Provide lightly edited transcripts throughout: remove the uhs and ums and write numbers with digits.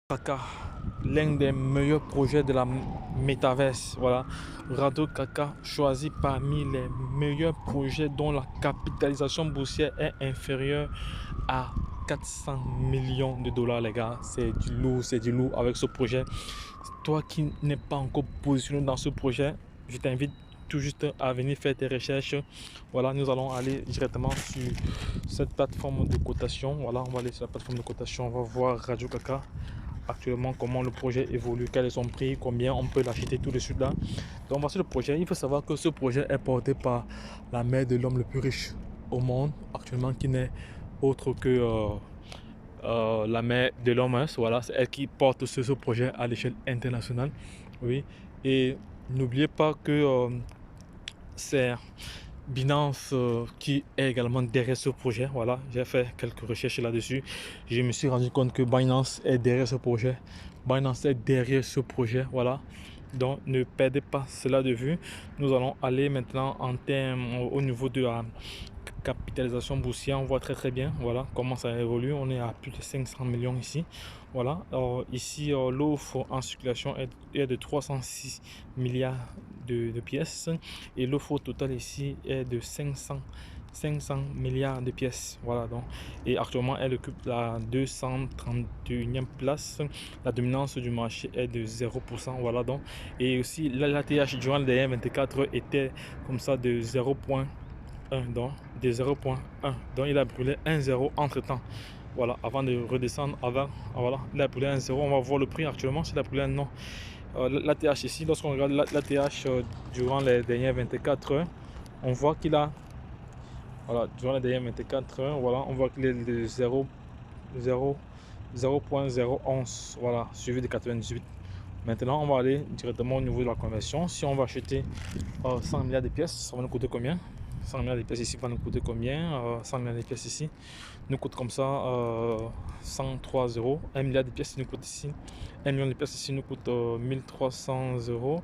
Kaka, l'un des meilleurs projets de la métaverse. Voilà, Radio Kaka choisi parmi les meilleurs projets dont la capitalisation boursière est inférieure à 400 millions de dollars, les gars. C'est du lourd avec ce projet. Toi qui n'es pas encore positionné dans ce projet, je t'invite tout juste à venir faire tes recherches. Voilà, nous allons aller directement sur cette plateforme de cotation. Voilà, on va aller sur la plateforme de cotation, on va voir Radio Kaka actuellement, comment le projet évolue, quel est son prix, combien on peut l'acheter tout de suite là. Donc voici le projet. Il faut savoir que ce projet est porté par la mère de l'homme le plus riche au monde actuellement, qui n'est autre que la mère de l'homme. Voilà, c'est elle qui porte ce projet à l'échelle internationale. Oui, et n'oubliez pas que c'est Binance qui est également derrière ce projet. Voilà, j'ai fait quelques recherches là-dessus. Je me suis rendu compte que Binance est derrière ce projet. Binance est derrière ce projet. Voilà. Donc ne perdez pas cela de vue. Nous allons aller maintenant en termes au niveau de la capitalisation boursière. On voit très bien, voilà comment ça évolue. On est à plus de 500 millions ici. Voilà, ici l'offre en circulation est de 306 milliards de pièces, et l'offre totale ici est de 500 milliards de pièces. Voilà, donc, et actuellement elle occupe la 231e place. La dominance du marché est de 0%. Voilà, donc, et aussi l'ATH durant le dernier 24 était comme ça de 0,1, donc de 0,1. Donc il a brûlé 1,0 entre temps. Voilà, avant de redescendre, voilà, il a brûlé 1,0. On va voir le prix actuellement, s'il a brûlé un non. L'ATH ici, lorsqu'on regarde l'ATH durant les dernières 24 heures, on voit qu'il a, voilà, durant les dernières 24 heures, voilà, on voit qu'il est de 0,011, voilà, suivi de 98. Maintenant, on va aller directement au niveau de la conversion. Si on va acheter 100 milliards de pièces, ça va nous coûter combien? 100 milliards de pièces ici va nous coûter combien? 100 milliards de pièces ici nous coûte comme ça 103 euros. 1 milliard de pièces nous coûte ici. 1 million de pièces ici nous coûte 1300 euros.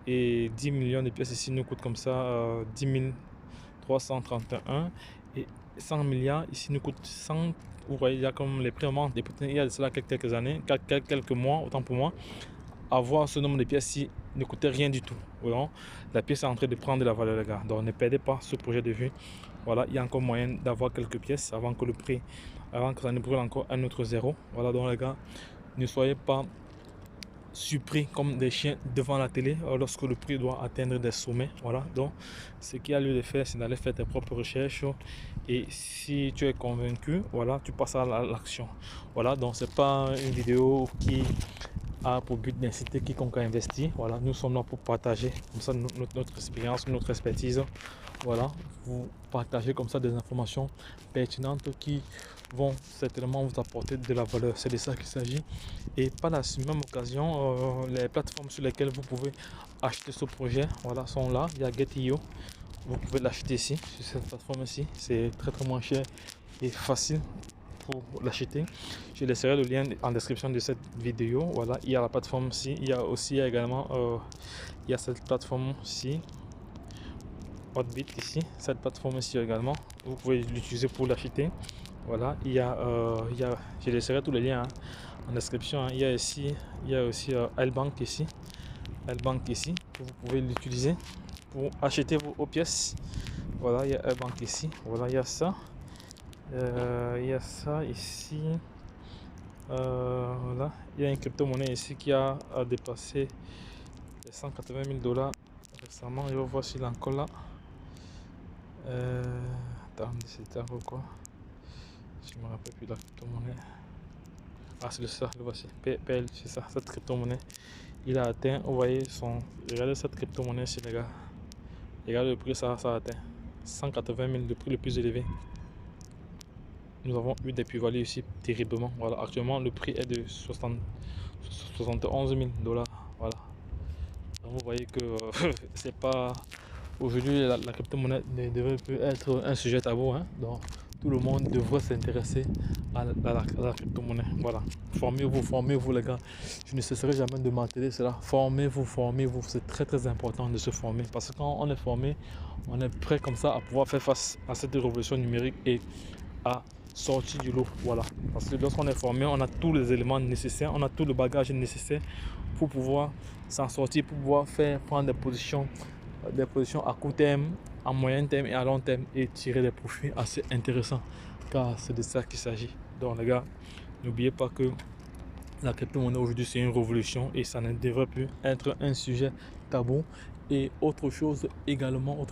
Et 10 millions de pièces ici nous coûte comme ça 10 331. Et 100 milliards ici nous coûte 100. Vous voyez, il y a comme les prix augmentent. Il y a de cela quelques années, quelques mois, autant pour moi. Avoir ce nombre de pièces ici ne coûtait rien du tout. Voilà. La pièce est en train de prendre de la valeur, les gars. Donc ne perdez pas ce projet de vue. Voilà, il y a encore moyen d'avoir quelques pièces avant que le prix, avant que ça ne brûle encore un autre zéro. Voilà, donc les gars, ne soyez pas surpris comme des chiens devant la télé lorsque le prix doit atteindre des sommets. Voilà, donc ce qu'il y a lieu de faire, c'est d'aller faire tes propres recherches, et si tu es convaincu, voilà, tu passes à l'action. Voilà, donc c'est pas une vidéo qui a pour but d'inciter quiconque à investir. Voilà, nous sommes là pour partager comme ça notre expérience, notre expertise. Voilà, vous partagez comme ça des informations pertinentes qui vont certainement vous apporter de la valeur. C'est de ça qu'il s'agit. Et par la même occasion, les plateformes sur lesquelles vous pouvez acheter ce projet, voilà, sont là. Il y a Get.io. Vous pouvez l'acheter ici, sur cette plateforme ici. C'est très moins cher et facile pour l'acheter. Je laisserai le lien en description de cette vidéo. Voilà, il y a la plateforme ici. Il y a aussi également il y a cette plateforme ici, Hotbit ici. Cette plateforme ici également, vous pouvez l'utiliser pour l'acheter. Voilà, il y a je laisserai tous les liens en description. Il y a ici, il y a aussi L-Bank ici. L-Bank ici, que vous pouvez l'utiliser pour acheter vos pièces. Voilà, il y a L-Bank ici. Voilà, il y a ça. Il y a ça ici. Voilà, il y a une crypto-monnaie ici qui a dépassé les 180 000 dollars récemment. Je vais voir s'il est encore là. Attends, c'était quoi? Je me rappelle plus de la crypto-monnaie. Ah, c'est ça, le voici. PL, c'est ça, cette crypto-monnaie. Il a atteint, vous voyez, regardez cette crypto-monnaie ici, les gars. Regardez le prix, ça a atteint 180 000, le prix le plus élevé. Nous avons eu des plus-values ici terriblement. Voilà, actuellement le prix est de 71 000 dollars. Voilà. Donc, vous voyez que c'est pas. Aujourd'hui, la crypto-monnaie ne devrait plus être un sujet tabou. Hein? Donc, tout le monde devrait s'intéresser à la crypto-monnaie. Voilà. Formez-vous, les gars. Je ne cesserai jamais de marteler cela. Formez-vous. C'est très important de se former. Parce que quand on est formé, on est prêt comme ça à pouvoir faire face à cette révolution numérique et à sortir du lot. Voilà. Parce que lorsqu'on est formé, on a tous les éléments nécessaires, on a tout le bagage nécessaire pour pouvoir s'en sortir, pour pouvoir prendre des positions à court terme, à moyen terme et à long terme et tirer des profits assez intéressants. Car c'est de ça qu'il s'agit. Donc les gars, n'oubliez pas que la crypto-monnaie aujourd'hui c'est une révolution et ça ne devrait plus être un sujet tabou. Et autre chose également,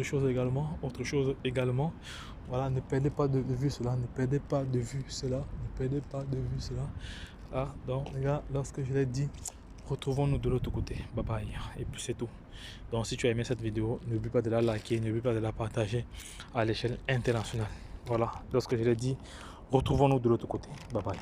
voilà, ne perdez pas de vue cela, ne perdez pas de vue cela, ne perdez pas de vue cela. Ah, donc les gars, lorsque je l'ai dit, retrouvons-nous de l'autre côté. Bye bye. Et puis c'est tout. Donc si tu as aimé cette vidéo, n'oublie pas de la liker, n'oublie pas de la partager à l'échelle internationale. Voilà, lorsque je l'ai dit, retrouvons-nous de l'autre côté. Bye bye.